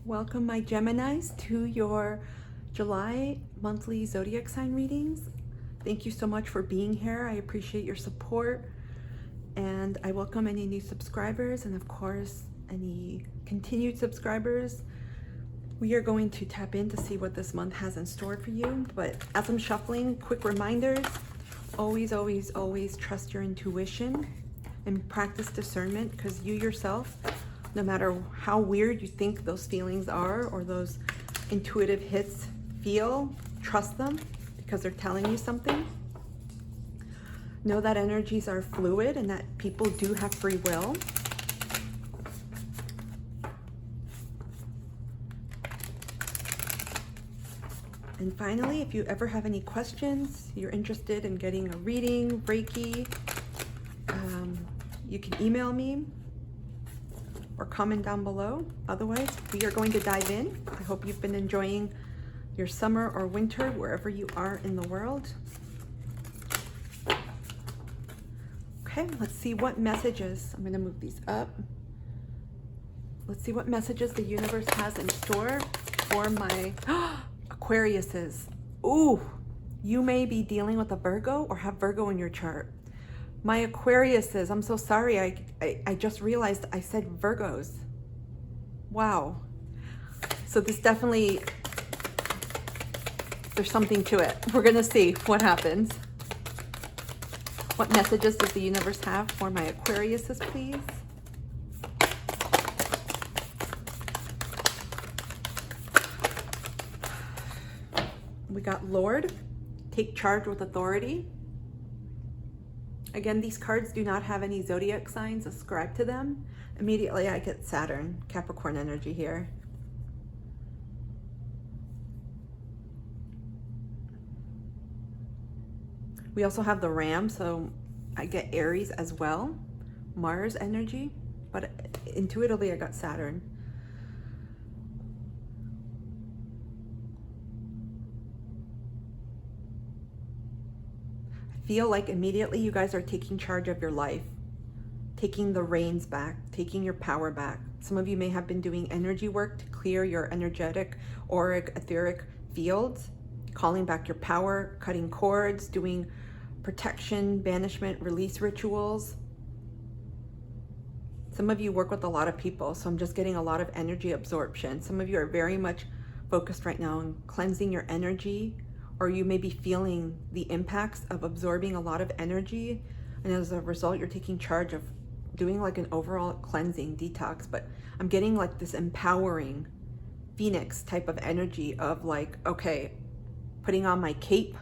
Welcome, my Geminis, to your July monthly zodiac sign readings. Thank you so much for being here. I appreciate your support, and I welcome any new subscribers and, of course, any continued subscribers. We are going to tap in to see what this month has in store for you. But as I'm shuffling, quick reminders: always, always, always trust your intuition and practice discernment, because you yourself, no matter how weird you think those feelings are or those intuitive hits feel, trust them because they're telling you something. Know that energies are fluid and that people do have free will. And finally, if you ever have any questions, you're interested in getting a reading, Reiki, you can email me or comment down below. Otherwise, we are going to dive in. I hope you've been enjoying your summer or winter wherever you are in the world. Okay, let's see what messages, I'm going to move these up. Let's see what messages the universe has in store for my Aquariuses. Ooh, you may be dealing with a Virgo or have Virgo in your chart. My Aquariuses, I'm so sorry, I just realized I said Virgos. Wow. So this definitely, there's something to it. We're gonna see what happens. What messages does the universe have for my Aquariuses, please? We got Lord, take charge with authority. Again, these cards do not have any zodiac signs ascribed to them. Immediately I get Saturn, Capricorn energy here. We also have the Ram, so I get Aries as well, Mars energy, but intuitively I got Saturn. Feel like immediately you guys are taking charge of your life, taking the reins back, taking your power back. Some of you may have been doing energy work to clear your energetic, auric, etheric fields, calling back your power, cutting cords, doing protection, banishment, release rituals. Some of you work with a lot of people, so I'm just getting a lot of energy absorption. Some of you are very much focused right now on cleansing your energy, or you may be feeling the impacts of absorbing a lot of energy, and as a result you're taking charge of doing like an overall cleansing detox. But I'm getting like this empowering phoenix type of energy of like, okay, putting on my cape,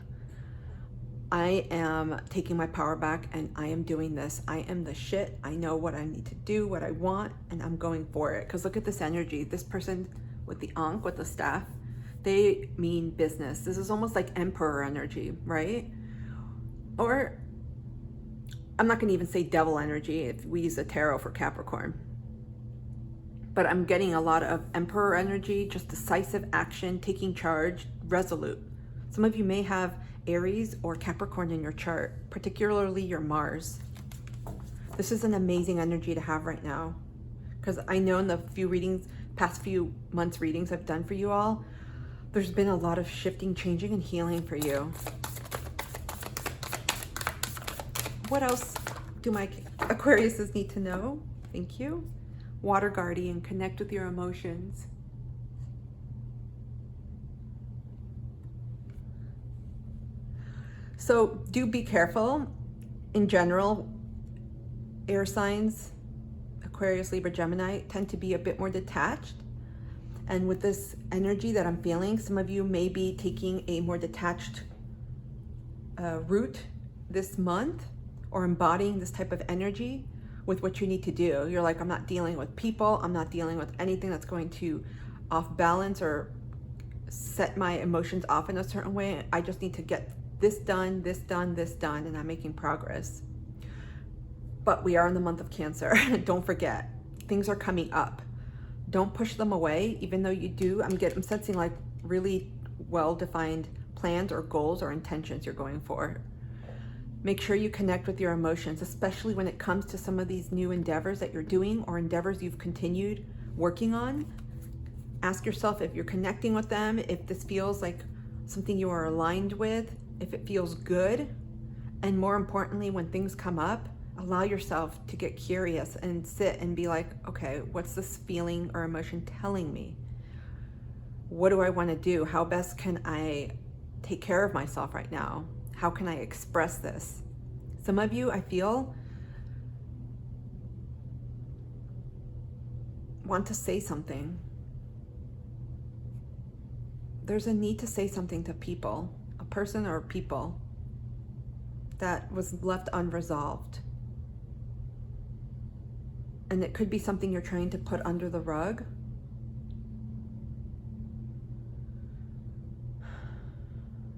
I am taking my power back and I am doing this. I am the shit. I know what I need to do, what I want, and I'm going for it. Because look at this energy. This person with the Ankh, with the staff, they mean business. This is almost like emperor energy, right? Or I'm not gonna even say devil energy if we use the tarot for Capricorn. But I'm getting a lot of emperor energy, just decisive action, taking charge, resolute. Some of you may have Aries or Capricorn in your chart, particularly your Mars. This is an amazing energy to have right now. Because I know in the past few months readings I've done for you all, there's been a lot of shifting, changing, and healing for you. What else do my Aquariuses need to know? Thank you. Water guardian, connect with your emotions. So do be careful. In general, air signs, Aquarius, Libra, Gemini, tend to be a bit more detached. And with this energy that I'm feeling, some of you may be taking a more detached route this month, or embodying this type of energy with what you need to do. You're like, I'm not dealing with people. I'm not dealing with anything that's going to off balance or set my emotions off in a certain way. I just need to get this done, this done, this done, and I'm making progress. But we are in the month of Cancer. Don't forget, things are coming up. Don't push them away, even though you do. I'm sensing like really well-defined plans or goals or intentions you're going for. Make sure you connect with your emotions, especially when it comes to some of these new endeavors that you're doing or endeavors you've continued working on. Ask yourself if you're connecting with them, if this feels like something you are aligned with, if it feels good. And more importantly, when things come up, allow yourself to get curious and sit and be like, okay, what's this feeling or emotion telling me? What do I want to do? How best can I take care of myself right now? How can I express this? Some of you, I feel, want to say something. There's a need to say something to people, a person or people, that was left unresolved. And it could be something you're trying to put under the rug.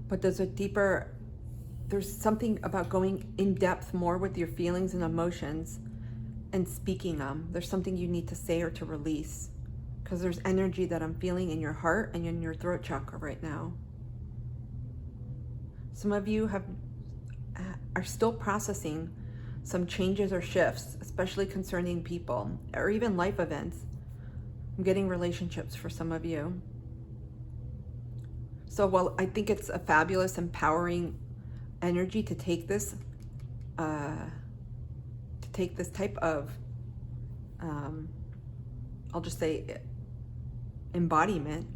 But there's something about going in depth more with your feelings and emotions and speaking them. There's something you need to say or to release, because there's energy that I'm feeling in your heart and in your throat chakra right now. Some of you are still processing some changes or shifts, especially concerning people or even life events. I'm getting relationships for some of you. So while I think it's a fabulous, empowering energy to take this type of, I'll just say, embodiment,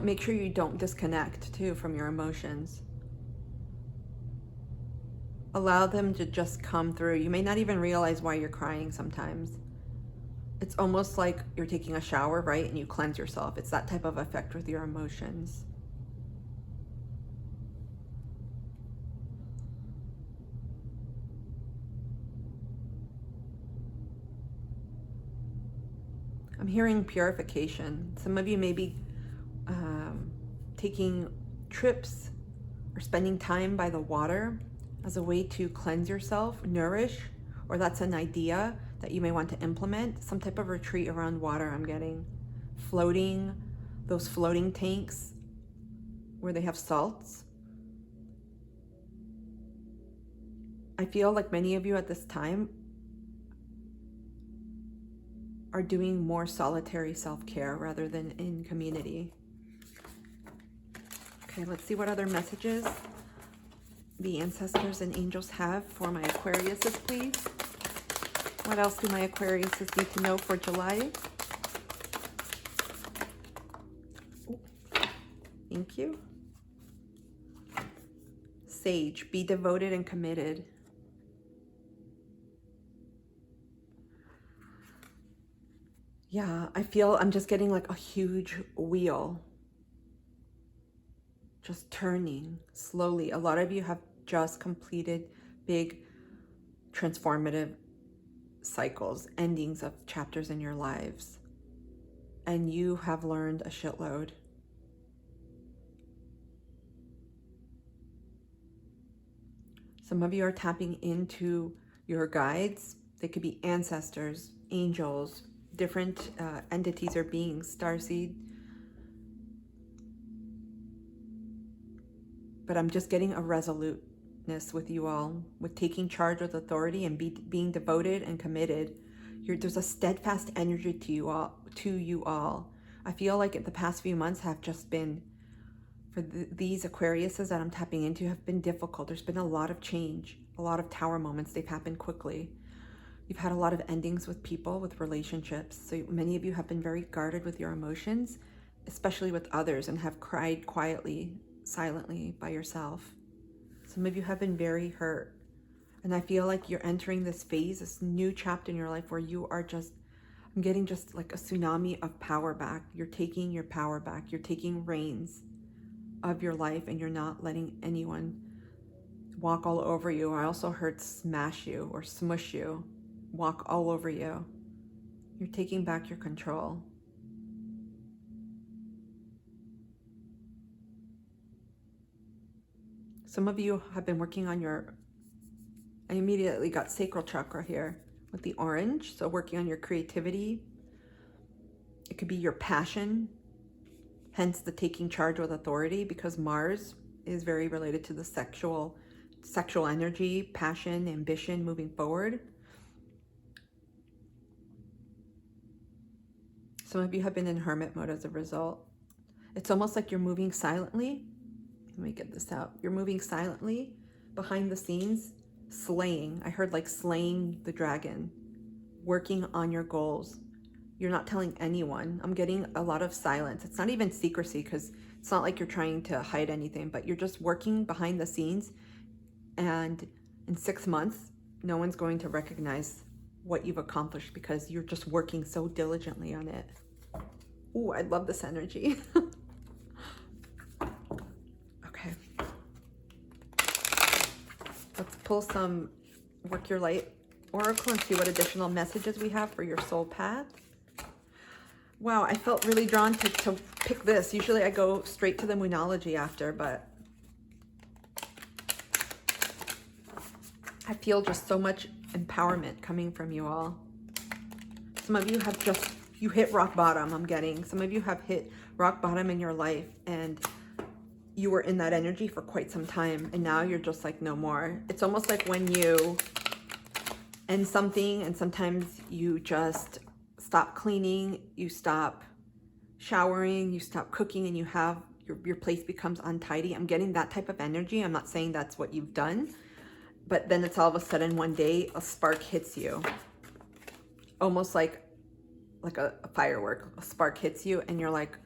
make sure you don't disconnect too from your emotions. Allow them to just come through. You may not even realize why you're crying sometimes. It's almost like you're taking a shower, right? And you cleanse yourself. It's that type of effect with your emotions. I'm hearing purification. Some of you may be taking trips or spending time by the water as a way to cleanse yourself, nourish, or that's an idea that you may want to implement. Some type of retreat around water I'm getting. Floating, those floating tanks where they have salts. I feel like many of you at this time are doing more solitary self-care rather than in community. Okay, let's see what other messages the ancestors and angels have for my Aquariuses, please. What else do my Aquariuses need to know for July? Ooh, thank you. Sage, be devoted and committed. Yeah, I feel I'm just getting like a huge wheel, just turning slowly. A lot of you have just completed big transformative cycles, endings of chapters in your lives, and you have learned a shitload. Some of you are tapping into your guides. They could be ancestors, angels, different entities or beings, starseed. But I'm just getting a resoluteness with you all, with taking charge with authority and being devoted and committed. There's a steadfast energy to you all. I feel like the past few months have just been, for these Aquariuses that I'm tapping into, have been difficult. There's been a lot of change, a lot of tower moments. They've happened quickly. You've had a lot of endings with people, with relationships. So many of you have been very guarded with your emotions, especially with others, and have cried quietly, silently by yourself. Some of you have been very hurt. And I feel like you're entering this phase, this new chapter in your life where you are just, I'm getting just like a tsunami of power back. You're taking your power back. You're taking reins of your life, and you're not letting anyone walk all over you. I also heard smash you or smush you, walk all over you. You're taking back your control. Some of you have been working on I immediately got sacral chakra here with the orange. So working on your creativity. It could be your passion, hence the taking charge with authority, because Mars is very related to the sexual energy, passion, ambition, moving forward. Some of you have been in hermit mode as a result. It's almost like you're moving silently. Let me get this out. You're moving silently behind the scenes, slaying. I heard like slaying the dragon, working on your goals. You're not telling anyone. I'm getting a lot of silence. It's not even secrecy because it's not like you're trying to hide anything, but you're just working behind the scenes. And in 6 months, no one's going to recognize what you've accomplished because you're just working so diligently on it. Ooh, I love this energy. Okay. Let's pull some Work Your Light Oracle and see what additional messages we have for your soul path. Wow, I felt really drawn to pick this. Usually I go straight to the Moonology after, but I feel just so much empowerment coming from you all. Some of you have you hit rock bottom, I'm getting. Some of you have hit rock bottom in your life and you were in that energy for quite some time and now you're just like, no more. It's almost like when you end something and sometimes you just stop cleaning, you stop showering, you stop cooking, and you have your place becomes untidy. I'm getting that type of energy. I'm not saying that's what you've done, but then it's all of a sudden one day a spark hits you, almost like a firework. A spark hits you and you're like,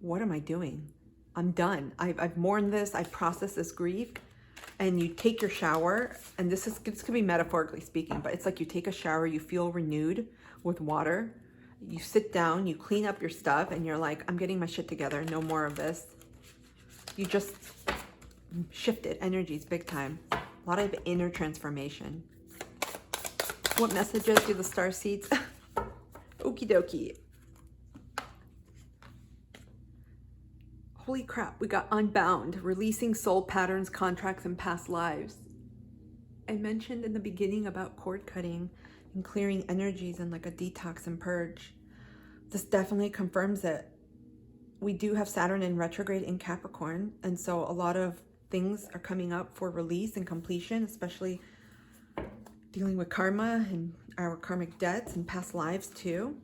what am I doing? I'm done. I've mourned this. I've processed this grief. And you take your shower, and this could be metaphorically speaking, but it's like you take a shower, you feel renewed with water. You sit down, you clean up your stuff, and you're like, I'm getting my shit together. No more of this. You just shifted energies big time. A lot of inner transformation. What messages do the star seeds? Okie dokie. Holy crap, we got Unbound, releasing soul patterns, contracts, and past lives. I mentioned in the beginning about cord cutting and clearing energies and like a detox and purge. This definitely confirms it. We do have Saturn in retrograde in Capricorn, and so a lot of things are coming up for release and completion, especially dealing with karma and our karmic debts and past lives too.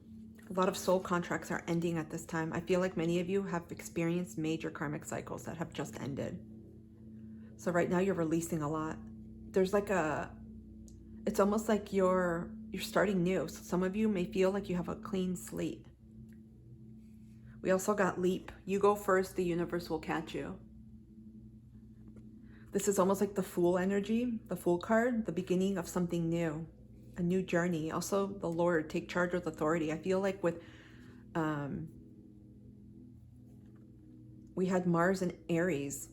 A lot of soul contracts are ending at this time. I feel like many of you have experienced major karmic cycles that have just ended. So right now you're releasing a lot. There's like it's almost like you're starting new. So some of you may feel like you have a clean slate. We also got Leap. You go first, the universe will catch you. This is almost like the Fool energy, the Fool card, the beginning of something new. A new journey. Also, the Lord, take charge with authority. I feel like with, we had Mars in Aries,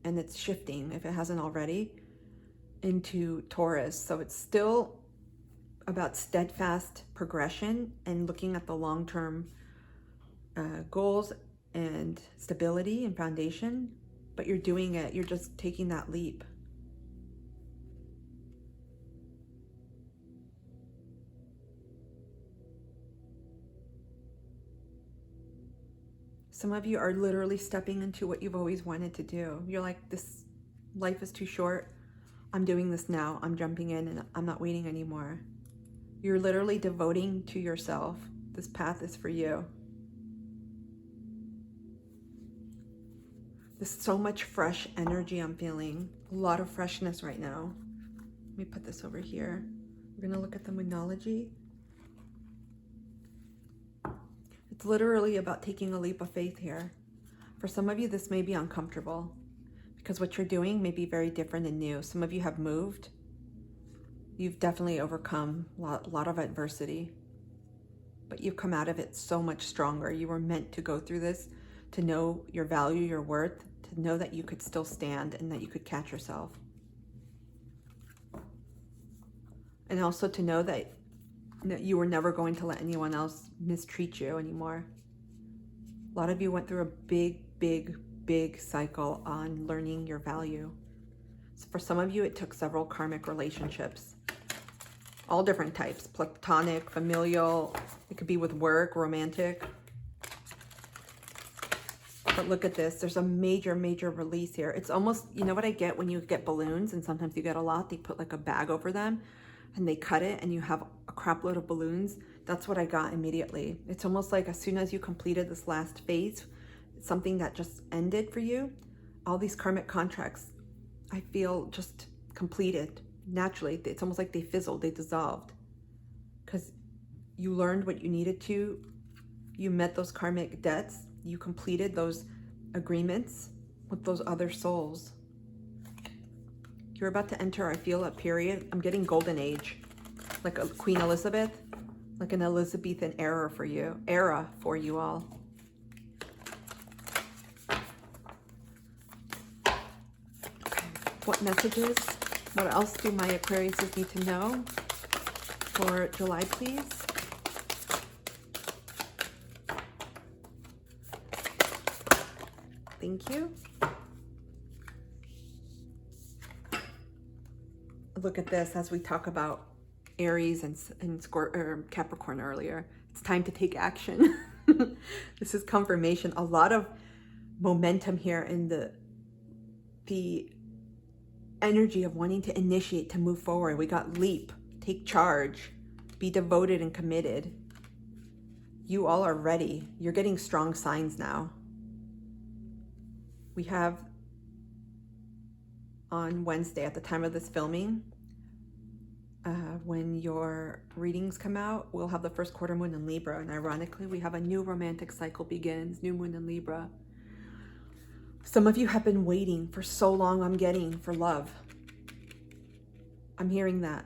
and it's shifting, if it hasn't already, into Taurus. So it's still about steadfast progression and looking at the long-term goals and stability and foundation, but you're doing it. You're just taking that leap. Some of you are literally stepping into what you've always wanted to do. You're like, this life is too short. I'm doing this now. I'm jumping in and I'm not waiting anymore. You're literally devoting to yourself. This path is for you. There's so much fresh energy I'm feeling. A lot of freshness right now. Let me put this over here. We're going to look at the Moonology. It's literally about taking a leap of faith here. For some of you, this may be uncomfortable because what you're doing may be very different and new. Some of you have moved. You've definitely overcome a lot of adversity, but you've come out of it so much stronger. You were meant to go through this, to know your value, your worth, to know that you could still stand and that you could catch yourself. And also to know that you were never going to let anyone else mistreat you anymore. A lot of you went through a big cycle on learning your value. So for some of you, it took several karmic relationships, all different types, platonic, familial, it could be with work, romantic. But look at this, there's a major release here. It's almost, you know what I get when you get balloons and sometimes you get a lot, they put like a bag over them and they cut it and you have a crap load of balloons. That's what I got immediately. It's almost like as soon as you completed this last phase, something that just ended for you, all these karmic contracts, I feel just completed naturally. It's almost like they fizzled, they dissolved. Because you learned what you needed to, you met those karmic debts, you completed those agreements with those other souls. You're about to enter, I feel, a period. I'm getting golden age, like a Queen Elizabeth, like an Elizabethan era for you all. Okay. What messages? What else do my Aquariuses need to know for July, please? Thank you. Look at this as we talk about Aries and Capricorn earlier. It's time to take action. This is confirmation. A lot of momentum here in the energy of wanting to initiate, to move forward. We got leap, take charge, be devoted and committed. You all are ready. You're getting strong signs now. We have on Wednesday, at the time of this filming, when your readings come out, we'll have the first quarter moon in Libra. And ironically, we have a new romantic cycle begins, new moon in Libra. Some of you have been waiting for so long, I'm getting, for love. I'm hearing that.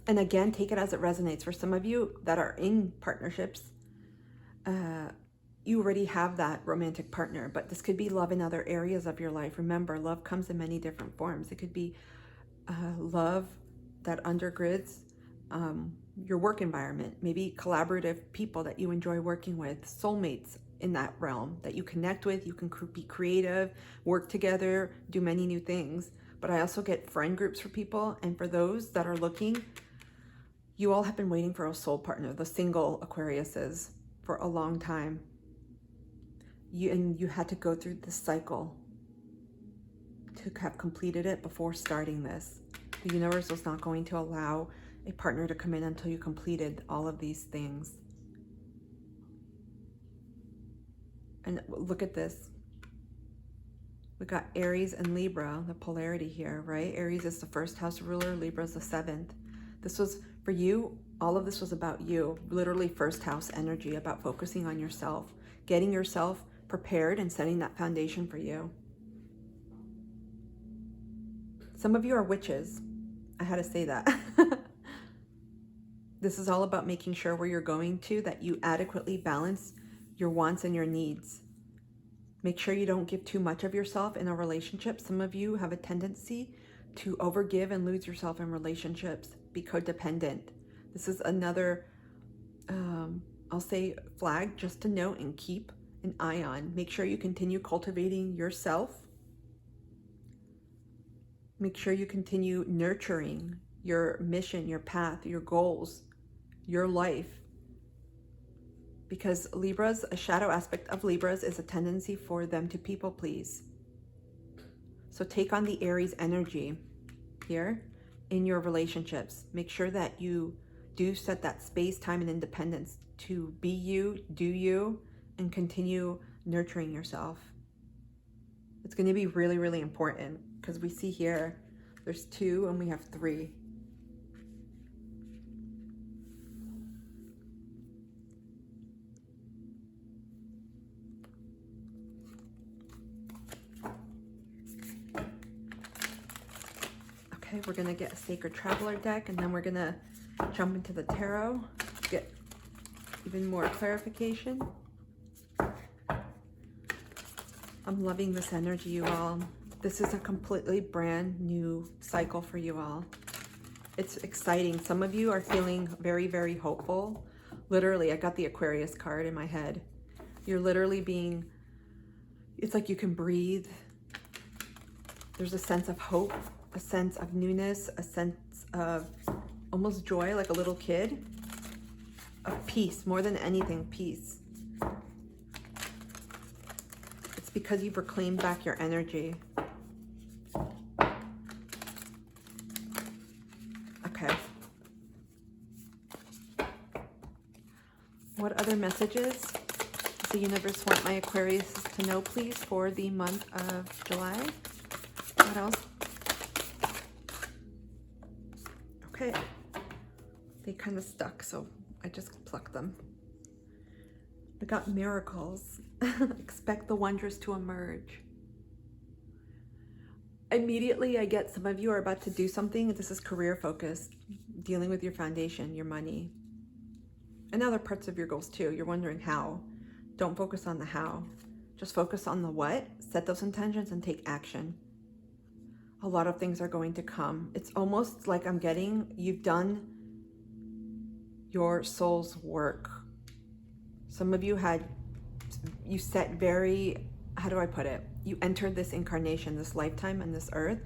And again, take it as it resonates. For some of you that are in partnerships, you already have that romantic partner, but this could be love in other areas of your life. Remember, love comes in many different forms. It could be love that undergirds your work environment, maybe collaborative people that you enjoy working with, soulmates in that realm that you connect with. You can be creative, work together, do many new things. But I also get friend groups for people. And for those that are looking, you all have been waiting for a soul partner, the single Aquariuses, for a long time. You had to go through this cycle to have completed it before starting this. The universe was not going to allow a partner to come in until you completed all of these things. And look at this. We got Aries and Libra, the polarity here, right? Aries is the first house ruler, Libra is the seventh. This was, for you, all of this was about you. Literally first house energy, about focusing on yourself, getting yourself prepared and setting that foundation for you. Some of you are witches. I had to say that. This is all about making sure where you're going to, that you adequately balance your wants and your needs. Make sure you don't give too much of yourself in a relationship. Some of you have a tendency to overgive and lose yourself in relationships, be codependent. This is another, I'll say, flag just to note and keep an eye on. Make sure you continue cultivating yourself. Make sure you continue nurturing your mission, your path, your goals, your life. Because Libras, a shadow aspect of Libras is a tendency for them to people please. So take on the Aries energy here in your relationships. Make sure that you do set that space, time, and independence to be you, do you, and continue nurturing yourself. It's going to be really, really important because we see here there's 2 and we have 3. Okay, we're going to get a Sacred Traveler deck, and then we're going to jump into the tarot to get even more clarification. I'm loving this energy, you all. This is a completely brand new cycle for you all. It's exciting. Some of you are feeling very, very hopeful. Literally, I got the Aquarius card in my head. You're literally being, it's like you can breathe. There's a sense of hope, a sense of newness, a sense of almost joy, like a little kid, of peace, more than anything, peace. It's because you've reclaimed back your energy. Okay. other messages does the universe want my Aquarius to know, please, for the month of July? What else? Okay. They kind of stuck, so I just plucked them. We got miracles. Expect the wonders to emerge. Immediately, I get some of you are about to do something. This is career focused, dealing with your foundation, your money, and other parts of your goals too. You're wondering how. Don't focus on the how. Just focus on the what. Set those intentions and take action. A lot of things are going to come. It's almost like I'm getting, you've done your soul's work. Some of you you set very, how do I put it? You entered this incarnation, this lifetime and this earth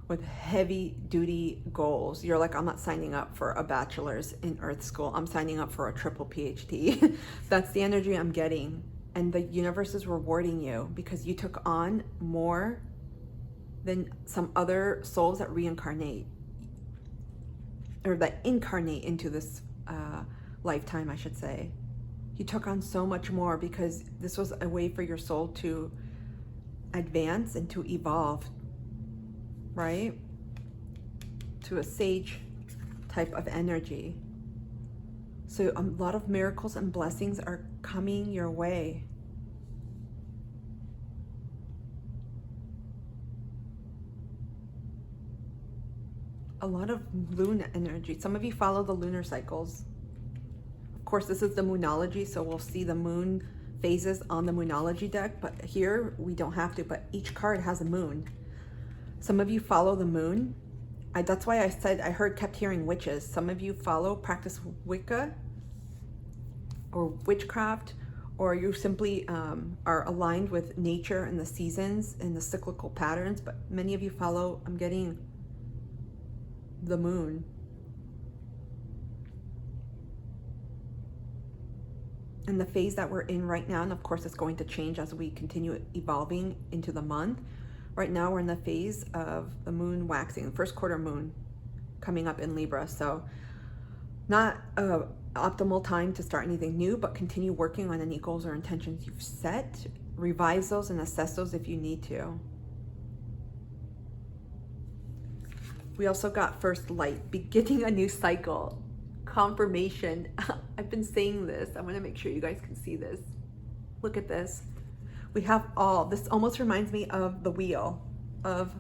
with heavy duty goals. You're like, I'm not signing up for a bachelor's in earth school. I'm signing up for a triple PhD. That's the energy I'm getting. And the universe is rewarding you because you took on more than some other souls that reincarnate, or that incarnate into this lifetime, I should say. You took on so much more because this was a way for your soul to advance and to evolve, right? To a sage type of energy. So a lot of miracles and blessings are coming your way. A lot of lunar energy. Some of you follow the lunar cycles. Of course, this is the moonology, so we'll see the moon phases on the moonology deck, but here we don't have to, but each card has a moon. Some of you follow the moon. That's why I said, kept hearing witches. Some of you practice Wicca or witchcraft, or you simply are aligned with nature and the seasons and the cyclical patterns, but many of you follow, I'm getting the moon. And the phase that we're in right now, and of course it's going to change as we continue evolving into the month. Right now we're in the phase of the moon waxing, the first quarter moon coming up in Libra. So not an optimal time to start anything new, but continue working on any goals or intentions you've set. Revise those and assess those if you need to. We also got first light, beginning a new cycle, confirmation. I've been saying this. I want to make sure you guys can see this. Look at this. We have this almost reminds me of the wheel of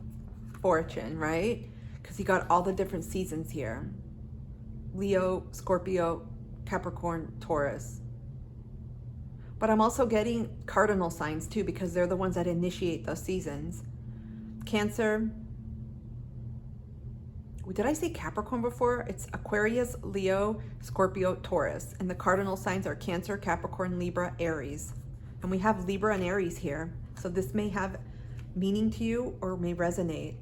fortune, right? Because you got all the different seasons here. Leo, Scorpio, Capricorn, Taurus. But I'm also getting cardinal signs too, because they're the ones that initiate those seasons. Cancer. Did I say Capricorn before? It's Aquarius, Leo, Scorpio, Taurus. And the cardinal signs are Cancer, Capricorn, Libra, Aries. And we have Libra and Aries here. So this may have meaning to you or may resonate.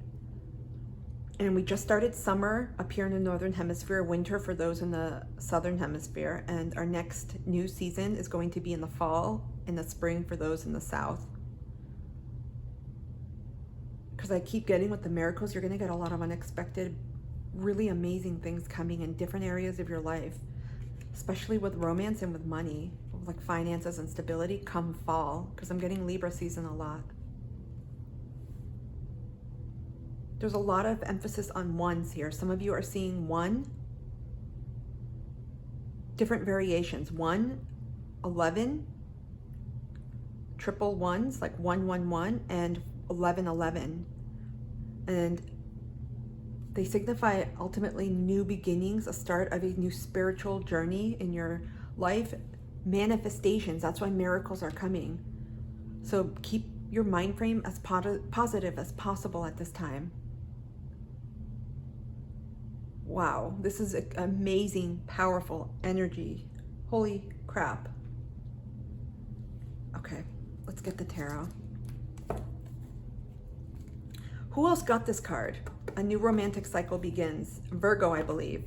And we just started summer up here in the Northern Hemisphere, winter for those in the Southern Hemisphere. And our next new season is going to be in the fall and the spring for those in the South. Because I keep getting with the miracles, you're going to get a lot of unexpected, really amazing things coming in different areas of your life, especially with romance and with money, like finances and stability come fall, because I'm getting Libra season a lot. There's a lot of emphasis on ones here. Some of you are seeing one, different variations, 1, 11, triple ones, like 111 and 1111. And they signify ultimately new beginnings, a start of a new spiritual journey in your life, manifestations. That's why miracles are coming. So keep your mind frame as positive as possible at this time. Wow, this is an amazing, powerful energy. Holy crap. Okay, let's get the tarot. Who else got this card? A new romantic cycle begins. Virgo, I believe.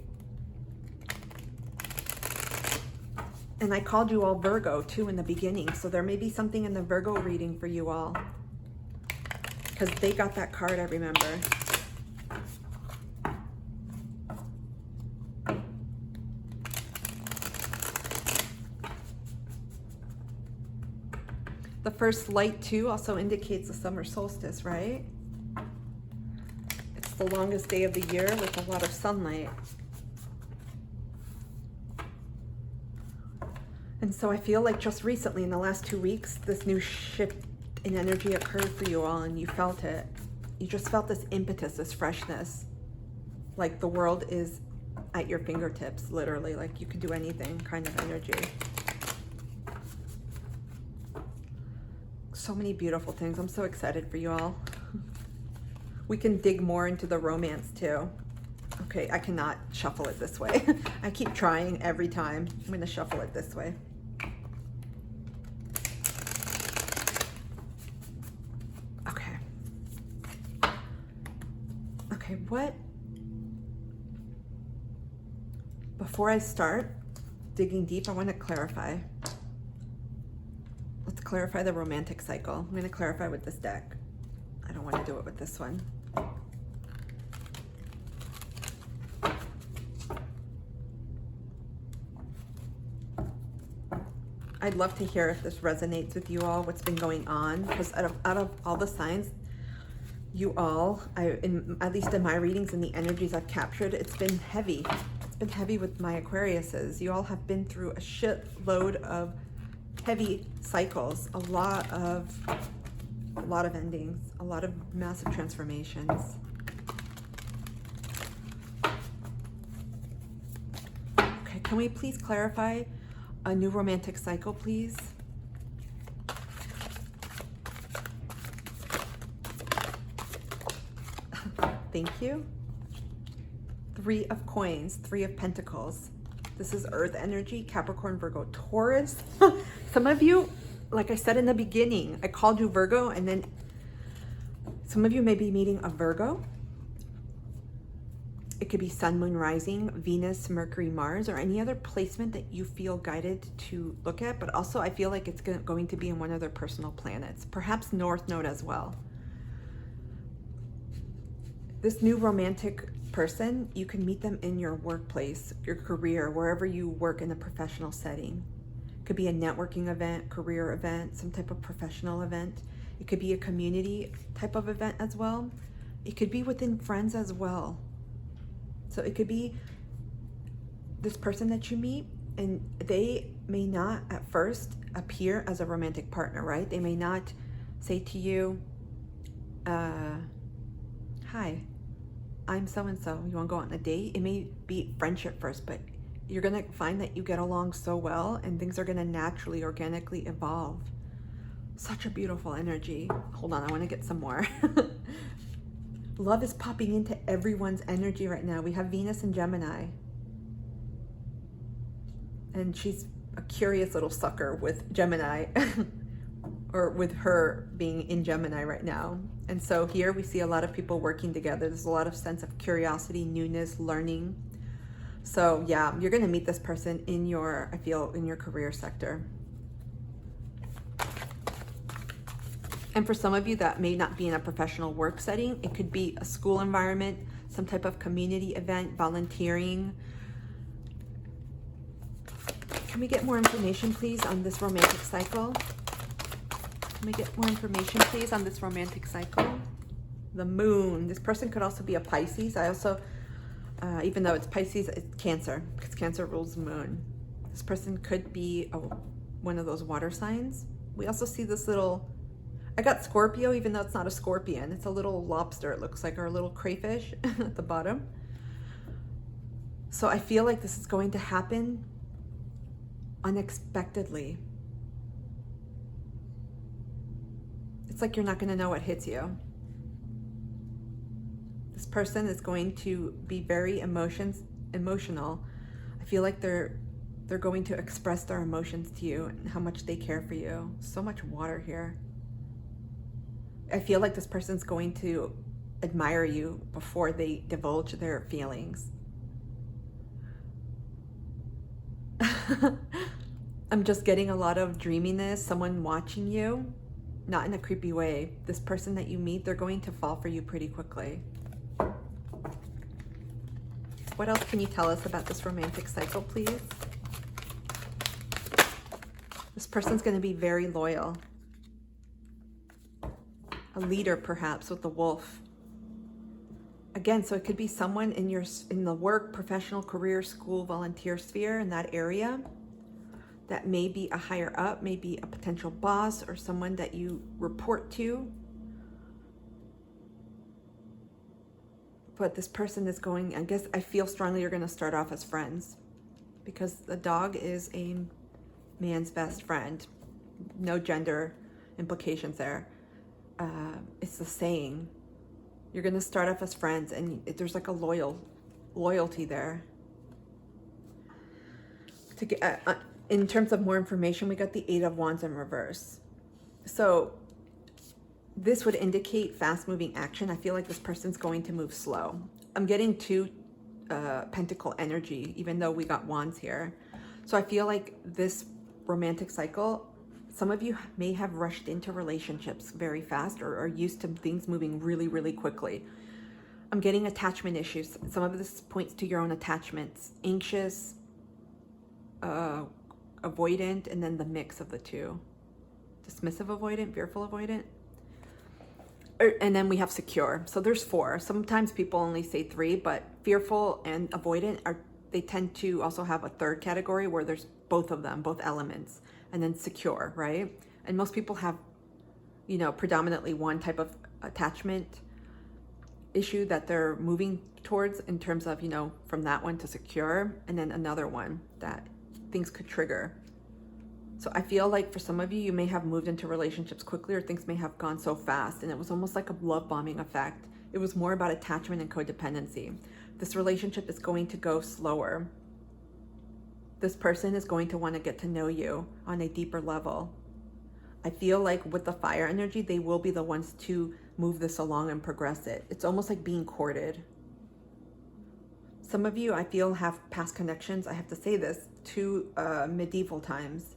And I called you all Virgo too in the beginning, so there may be something in the Virgo reading for you all, because they got that card, I remember. The first light too also indicates the summer solstice, right? It's the longest day of the year with a lot of sunlight. And so I feel like just recently in the last 2 weeks, this new shift in energy occurred for you all, and you felt it. You just felt this impetus, this freshness. Like the world is at your fingertips, literally, like you could do anything kind of energy. So many beautiful things. I'm so excited for you all. We can dig more into the romance too. Okay, I cannot shuffle it this way. I keep trying every time. I'm going to shuffle it this way. Okay. Okay, what? Before I start digging deep, I want to clarify. Let's clarify the romantic cycle. I'm going to clarify with this deck. I don't want to do it with this one. I'd love to hear if this resonates with you all, what's been going on, because out of all the signs, you all, at least in my readings and the energies I've captured, it's been heavy. It's been heavy with my Aquariuses. You all have been through a shitload of heavy cycles, a lot of endings, a lot of massive transformations. Okay, can we please clarify a new romantic cycle, please? Thank you. 3 of coins, 3 of pentacles. This is earth energy, Capricorn, Virgo, Taurus. Some of you, like I said in the beginning, I called you Virgo, and then some of you may be meeting a Virgo. It could be Sun, Moon, Rising, Venus, Mercury, Mars, or any other placement that you feel guided to look at. But also I feel like it's going to be in one of their personal planets, perhaps North Node as well. This new romantic person, you can meet them in your workplace, your career, wherever you work in a professional setting. It could be a networking event, career event, some type of professional event. It could be a community type of event as well. It could be within friends as well. So it could be this person that you meet, and they may not at first appear as a romantic partner, right? They may not say to you, hi, I'm so-and-so, you want to go on a date? It may be friendship first, but you're going to find that you get along so well, and things are going to naturally, organically evolve. Such a beautiful energy. Hold on, I want to get some more. Love is popping into everyone's energy right now. We have Venus in Gemini. And she's a curious little sucker with Gemini, or with her being in Gemini right now. And so here we see a lot of people working together. There's a lot of sense of curiosity, newness, learning. So yeah, you're going to meet this person in your, I feel, in your career sector. And for some of you that may not be in a professional work setting, it could be a school environment, some type of community event, volunteering. Can we get more information, please, on this romantic cycle? Can we get more information, please, on this romantic cycle? The moon. This person could also be a Pisces. I also, even though it's Pisces, it's Cancer, because Cancer rules the moon. This person could be one of those water signs. We also see this little, I got Scorpio, even though it's not a scorpion. It's a little lobster, it looks like, or a little crayfish at the bottom. So I feel like this is going to happen unexpectedly. It's like you're not going to know what hits you. This person is going to be very emotional. I feel like they're going to express their emotions to you and how much they care for you. So much water here. I feel like this person's going to admire you before they divulge their feelings. I'm just getting a lot of dreaminess, someone watching you, not in a creepy way. This person that you meet, they're going to fall for you pretty quickly. What else can you tell us about this romantic cycle, please? This person's going to be very loyal. a leader perhaps with the wolf. Again, so it could be someone in the work, professional, career, school, volunteer sphere in that area that may be a higher up, maybe a potential boss or someone that you report to. But this person is going, I guess I feel strongly you're going to start off as friends, because the dog is a man's best friend. No gender implications there. It's the saying. You're going to start off as friends, and there's like a loyalty there. To get in terms of more information, we got the 8 of Wands in reverse. So this would indicate fast-moving action. I feel like this person's going to move slow. I'm getting 2 pentacle energy, even though we got wands here. So I feel like this romantic cycle, some of you may have rushed into relationships very fast or are used to things moving really, really quickly. I'm getting attachment issues. Some of this points to your own attachments. Anxious, avoidant, and then the mix of the two. Dismissive avoidant, fearful avoidant. And then we have secure. So there's 4. Sometimes people only say 3, but fearful and avoidant they tend to also have a third category where there's both of them, both elements, and then secure, right? And most people have, predominantly one type of attachment issue that they're moving towards in terms of, from that one to secure, and then another one that things could trigger. So I feel like for some of you, you may have moved into relationships quickly, or things may have gone so fast, and it was almost like a love bombing effect. It was more about attachment and codependency. This relationship is going to go slower. This person is going to want to get to know you on a deeper level. I feel like with the fire energy, they will be the ones to move this along and progress it. It's almost like being courted. Some of you, I feel, have past connections, I have to say this, to medieval times.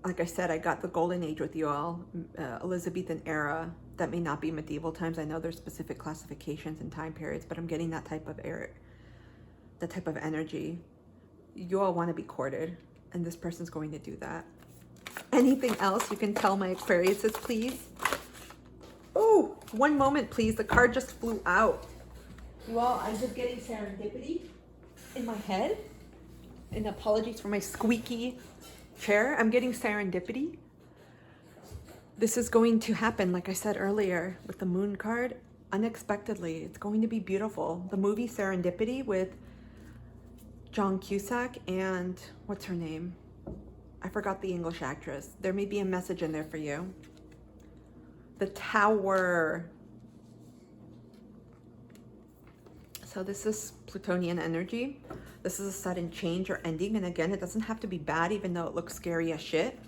Like I said, I got the golden age with you all, Elizabethan era. That may not be medieval times. I know there's specific classifications and time periods, but I'm getting that type of energy. You all want to be courted, and this person's going to do that. Anything else you can tell my Aquariuses, please? Oh, one moment, please. The card just flew out. You all, I'm just getting serendipity in my head. And apologies for my squeaky chair. I'm getting serendipity. This is going to happen, like I said earlier, with the moon card, unexpectedly. It's going to be beautiful. The movie Serendipity with John Cusack and what's her name? I forgot the English actress. There may be a message in there for you. The Tower. So this is Plutonian energy. This is a sudden change or ending. And again, it doesn't have to be bad, even though it looks scary as shit.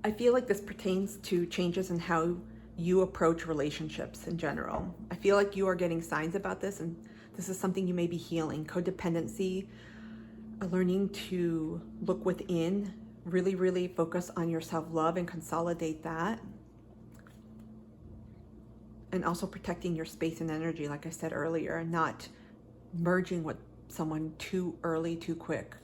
I feel like this pertains to changes in how you approach relationships in general. I feel like you are getting signs about this, and this is something you may be healing. Codependency, learning to look within, really, really focus on your self-love and consolidate that. And also protecting your space and energy, like I said earlier, not merging with someone too early, too quick.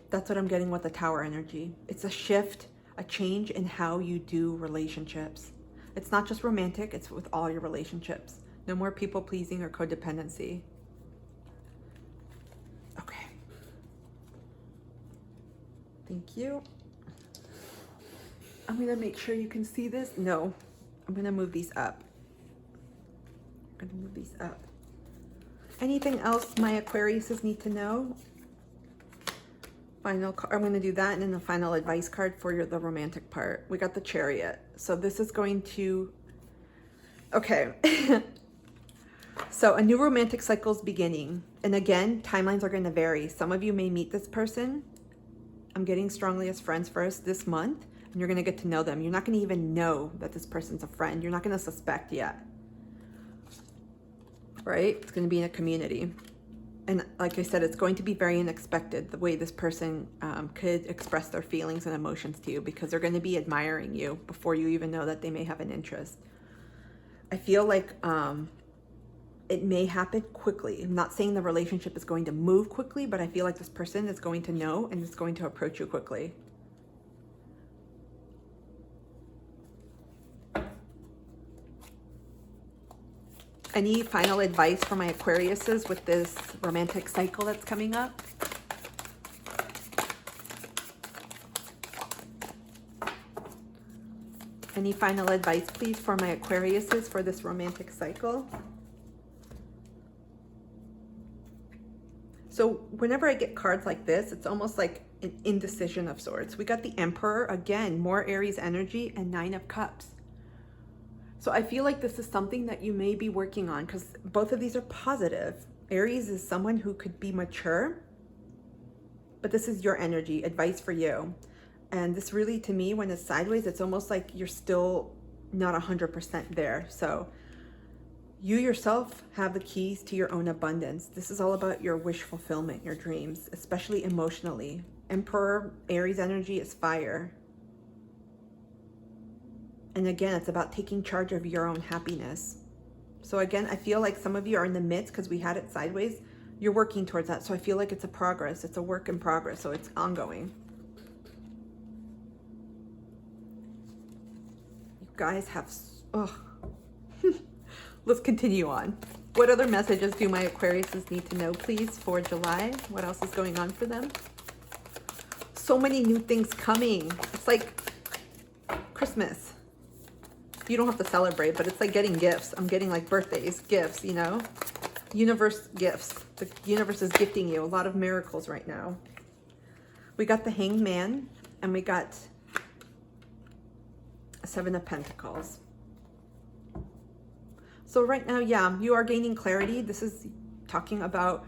That's what I'm getting with the Tower energy. It's a shift, a change in how you do relationships. It's not just romantic, it's with all your relationships. No more people pleasing or codependency. Okay. Thank you. I'm gonna make sure you can see this. No, I'm gonna move these up. I'm gonna move these up. Anything else my Aquariuses need to know? I'm going to do that, and then the final advice card for the romantic part. We got the Chariot. So this is going to, okay. So a new romantic cycle is beginning. And again, timelines are going to vary. Some of you may meet this person. I'm getting strongly as friends first this month, and you're going to get to know them. You're not going to even know that this person's a friend. You're not going to suspect yet. Right? It's going to be in a community. And like I said, it's going to be very unexpected the way this person could express their feelings and emotions to you, because they're going to be admiring you before you even know that they may have an interest. I feel like it may happen quickly. I'm not saying the relationship is going to move quickly, but I feel like this person is going to know and is going to approach you quickly. Any final advice for my Aquariuses with this romantic cycle that's coming up? Any final advice, please, for my Aquariuses for this romantic cycle? So whenever I get cards like this, it's almost like an indecision of sorts. We got the Emperor, again, more Aries energy, and Nine of Cups. So I feel like this is something that you may be working on because both of these are positive. Aries is someone who could be mature, but this is your energy, advice for you. And this really, to me, when it's sideways, it's almost like you're still not 100% there. So you yourself have the keys to your own abundance. This is all about your wish fulfillment, your dreams, especially emotionally. Emperor, Aries energy is fire. And again, it's about taking charge of your own happiness. So again, I feel like some of you are in the midst because we had it sideways. You're working towards that. So I feel like it's a progress. It's a work in progress. So it's ongoing. You guys have... Oh. Let's continue on. What other messages do my Aquariuses need to know, please, for July? What else is going on for them? So many new things coming. It's like Christmas. You don't have to celebrate, but it's like getting gifts. I'm getting like birthdays, gifts, you know? Universe gifts. The universe is gifting you a lot of miracles right now. We got the Hanged Man, and we got a Seven of Pentacles. So right now, yeah, you are gaining clarity. This is talking about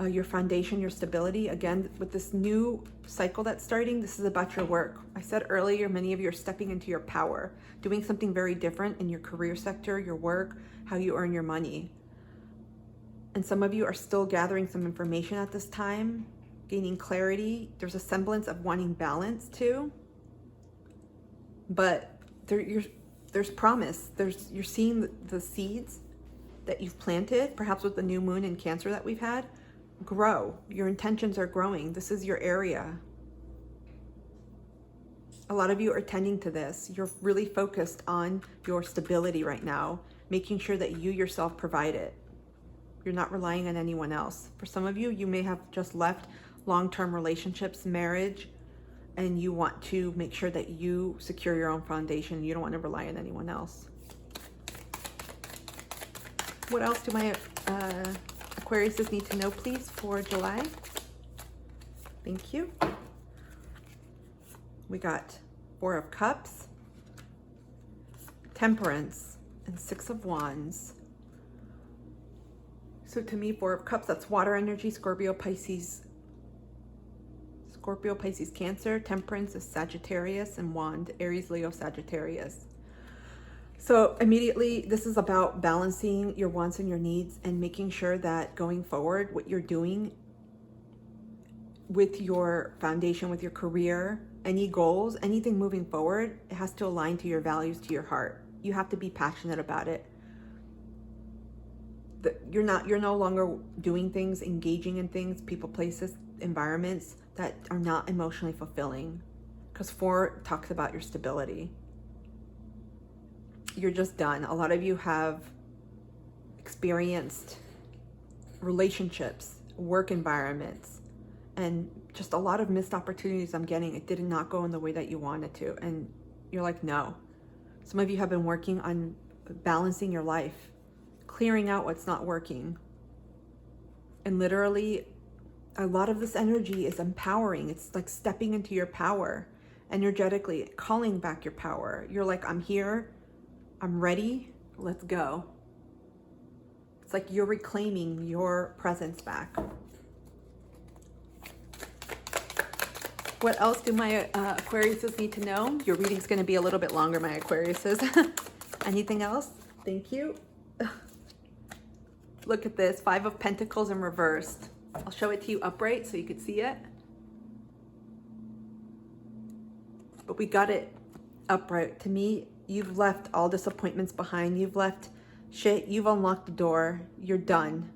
your foundation, your stability. Again, with this new cycle that's starting, this is about your work. I said earlier, many of you are stepping into your power, doing something very different in your career sector, your work, how you earn your money. And some of you are still gathering some information at this time, gaining clarity. There's a semblance of wanting balance too. But there's promise. You're seeing the seeds that you've planted, perhaps with the new moon in Cancer that we've had, grow. Your intentions are growing. This is your area. A lot of you are tending to this. You're really focused on your stability right now, making sure that you yourself provide it. You're not relying on anyone else. For some of you, you may have just left long-term relationships, marriage, and you want to make sure that you secure your own foundation. You don't want to rely on anyone else. What else do my Aquariuses need to know, please, for July? Thank you. We got Four of Cups, Temperance, and Six of Wands. So to me, Four of Cups, that's water energy, Scorpio, Pisces, Cancer. Temperance is Sagittarius, and Wand, Aries, Leo, Sagittarius. So immediately, this is about balancing your wants and your needs and making sure that going forward, what you're doing with your foundation, with your career, any goals, anything moving forward, it has to align to your values, to your heart. You have to be passionate about it. You're no longer doing things, engaging in things, people, places, environments that are not emotionally fulfilling, because Four talks about your stability. You're just done. A lot of you have experienced relationships, work environments, and just a lot of missed opportunities I'm getting. It did not go in the way that you wanted to, and you're like, no. Some of you have been working on balancing your life, clearing out what's not working. And literally, a lot of this energy is empowering. It's like stepping into your power, energetically, calling back your power. You're like, I'm here, I'm ready, let's go. It's like you're reclaiming your presence back. What else do my Aquariuses need to know? Your reading's going to be a little bit longer, my Aquariuses. Anything else? Thank you. Look at this, Five of Pentacles in reversed. I'll show it to you upright so you can see it. But we got it upright. To me, you've left all disappointments behind. You've left shit. You've unlocked the door. You're done.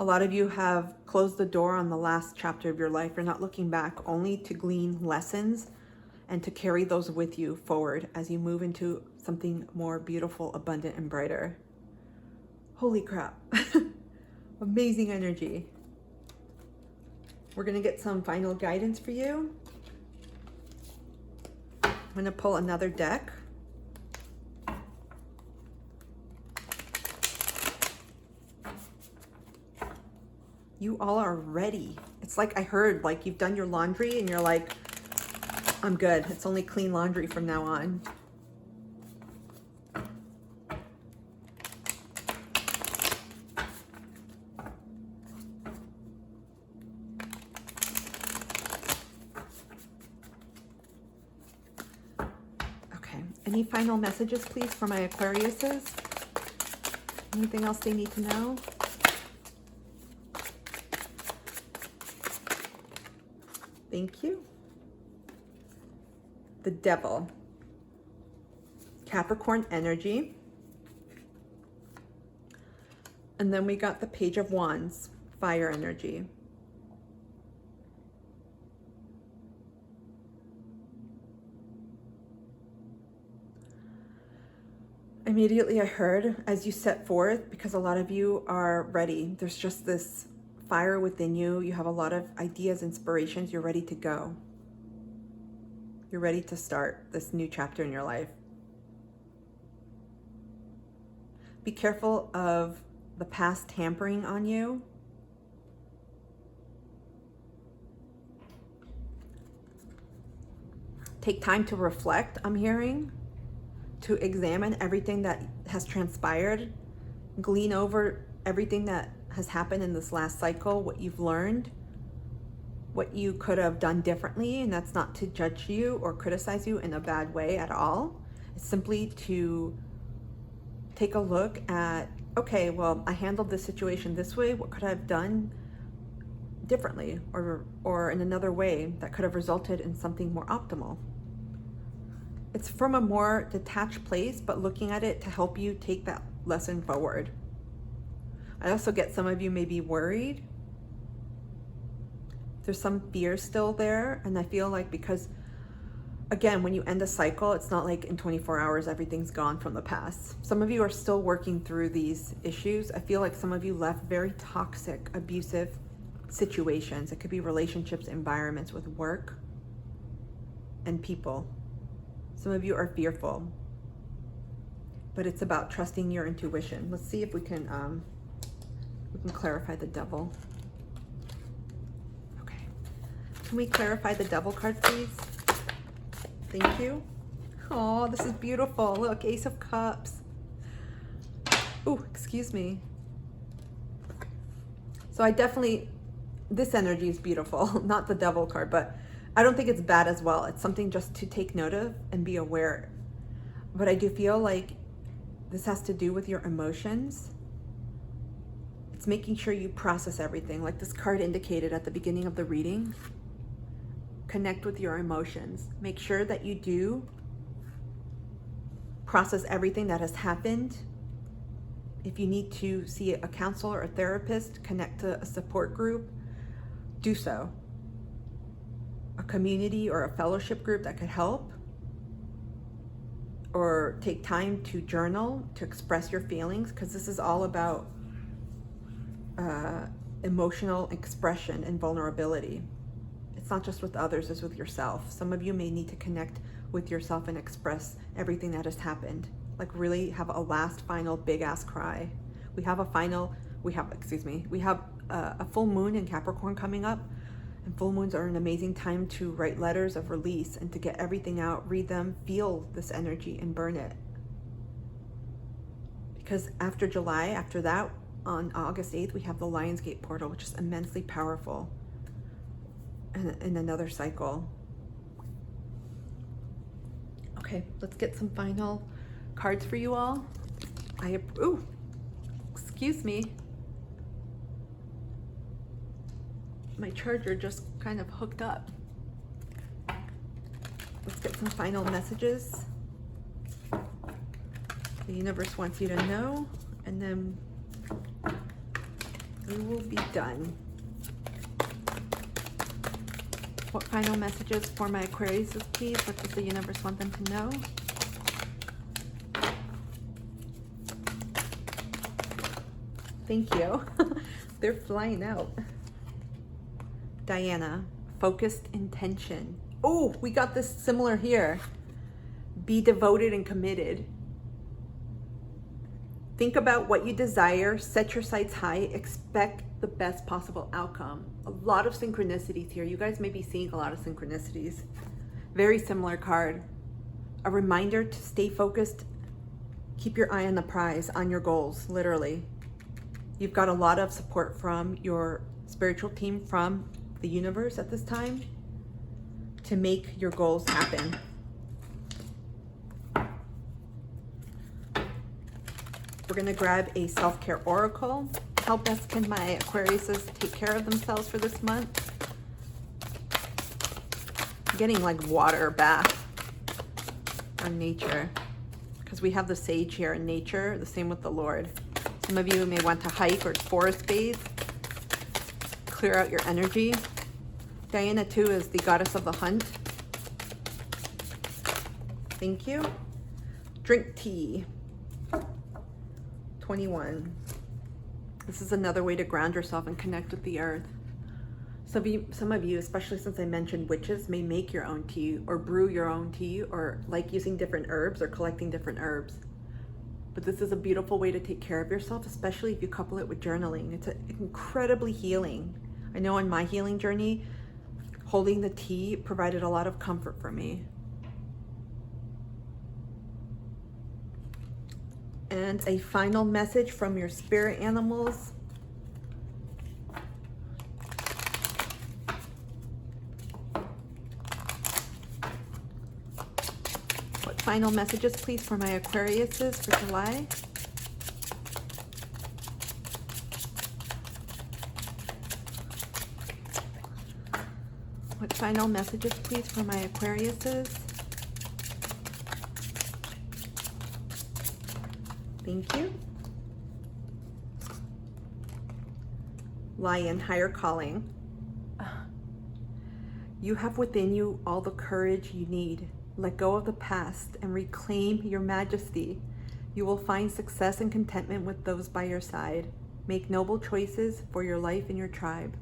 A lot of you have closed the door on the last chapter of your life. You're not looking back, only to glean lessons and to carry those with you forward as you move into something more beautiful, abundant, and brighter. Holy crap. Amazing energy. We're going to get some final guidance for you. I'm going to pull another deck. You all are ready. It's like I heard, like you've done your laundry and you're like, I'm good. It's only clean laundry from now on. Okay. Any final messages, please, for my Aquariuses? Anything else they need to know? Thank you. The Devil. Capricorn energy. And then we got the Page of Wands, fire energy. Immediately I heard, as you set forth, because a lot of you are ready. There's just this fire within you. You have a lot of ideas, inspirations. You're ready to go. You're ready to start this new chapter in your life. Be careful of the past tampering on you. Take time to reflect, I'm hearing, to examine everything that has transpired, glean over everything that has happened in this last cycle, what you've learned, what you could have done differently. And that's not to judge you or criticize you in a bad way at all. It's simply to take a look at, okay, well, I handled this situation this way. What could I have done differently or in another way that could have resulted in something more optimal? It's from a more detached place, but looking at it to help you take that lesson forward. I also get some of you may be worried. There's some fear still there. And I feel like because, again, when you end a cycle, it's not like in 24 hours everything's gone from the past. Some of you are still working through these issues. I feel like some of you left very toxic, abusive situations. It could be relationships, environments with work and people. Some of you are fearful. But it's about trusting your intuition. Let's see if we can clarify the Devil. Okay. Can we clarify the Devil card, please? Thank you. Oh, this is beautiful. Look, Ace of Cups. Oh, excuse me. So I definitely, this energy is beautiful. Not the Devil card, but I don't think it's bad as well. It's something just to take note of and be aware. But I do feel like this has to do with your emotions. It's making sure you process everything, like this card indicated at the beginning of the reading. Connect with your emotions. Make sure that you do process everything that has happened. If you need to see a counselor or a therapist, connect to a support group, do so. A community or a fellowship group that could help. Or take time to journal, to express your feelings, because this is all about emotional expression and vulnerability. It's not just with others, it's with yourself. Some of you may need to connect with yourself and express everything that has happened. Like really have a last final big ass cry. We have a full moon in Capricorn coming up. And full moons are an amazing time to write letters of release and to get everything out, read them, feel this energy and burn it. Because after July, after that, on August 8th, we have the Lionsgate portal, which is immensely powerful in another cycle. Okay, let's get some final cards for you all. Ooh, excuse me. My charger just kind of hooked up. Let's get some final messages the universe wants you to know, and then we will be done. What final messages for my Aquarius, please? What does the universe want them to know? Thank you. They're flying out. Diana, focused intention. Oh, we got this similar here. Be devoted and committed. Think about what you desire, set your sights high, expect the best possible outcome. A lot of synchronicities here. You guys may be seeing a lot of synchronicities. Very similar card. A reminder to stay focused. Keep your eye on the prize, on your goals, literally. You've got a lot of support from your spiritual team, from the universe at this time, to make your goals happen. We're going to grab a self-care oracle. How best can my Aquariuses take care of themselves for this month? I'm getting like water bath or nature, because we have the sage here in nature, the same with the Lord. Some of you may want to hike or forest bathe, clear out your energy. Diana too is the goddess of the hunt. Thank you. Drink tea. 21. This is another way to ground yourself and connect with the earth. Some of you, especially since I mentioned witches, may make your own tea or brew your own tea, or like using different herbs or collecting different herbs. But this is a beautiful way to take care of yourself, especially if you couple it with journaling. It's incredibly healing. I know on my healing journey, holding the tea provided a lot of comfort for me. And a final message from your spirit animals. What final messages, please, for my Aquariuses for July? What final messages, please, for my Aquariuses? Thank you. Lion, higher calling. You have within you all the courage you need. Let go of the past and reclaim your majesty. You will find success and contentment with those by your side. Make noble choices for your life and your tribe.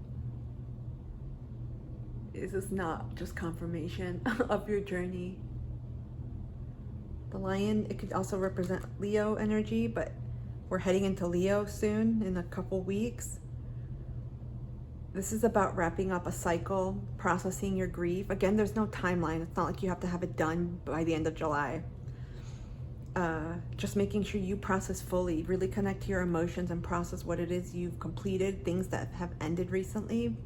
This is not just confirmation of your journey. The lion, it could also represent Leo energy, but we're heading into Leo soon in a couple weeks. This is about wrapping up a cycle, processing your grief. Again, there's no timeline. It's not like you have to have it done by the end of July. Just making sure you process fully, really connect to your emotions and process what it is you've completed, things that have ended recently.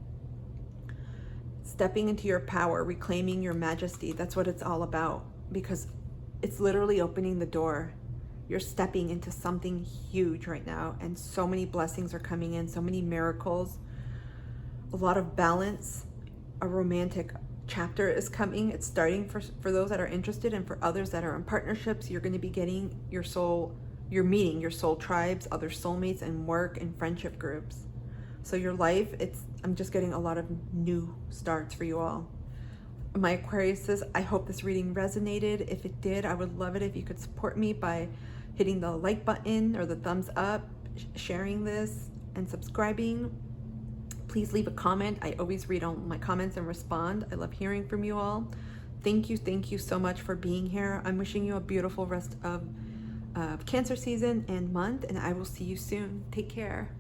Stepping into your power, reclaiming your majesty. That's what it's all about, because it's literally opening the door. You're stepping into something huge right now, and so many blessings are coming in, so many miracles, a lot of balance. A romantic chapter is coming. It's starting for those that are interested, and for others that are in partnerships, you're going to be getting you're meeting your soul tribes, other soulmates, and work and friendship groups. So your life, I'm just getting a lot of new starts for you all. My Aquariuses, I hope this reading resonated. If it did, I would love it if you could support me by hitting the like button or the thumbs up, sharing this, and subscribing. Please leave a comment. I always read all my comments and respond. I love hearing from you all. Thank you so much for being here. I'm wishing you a beautiful rest of Cancer season and month, and I will see you soon. Take care.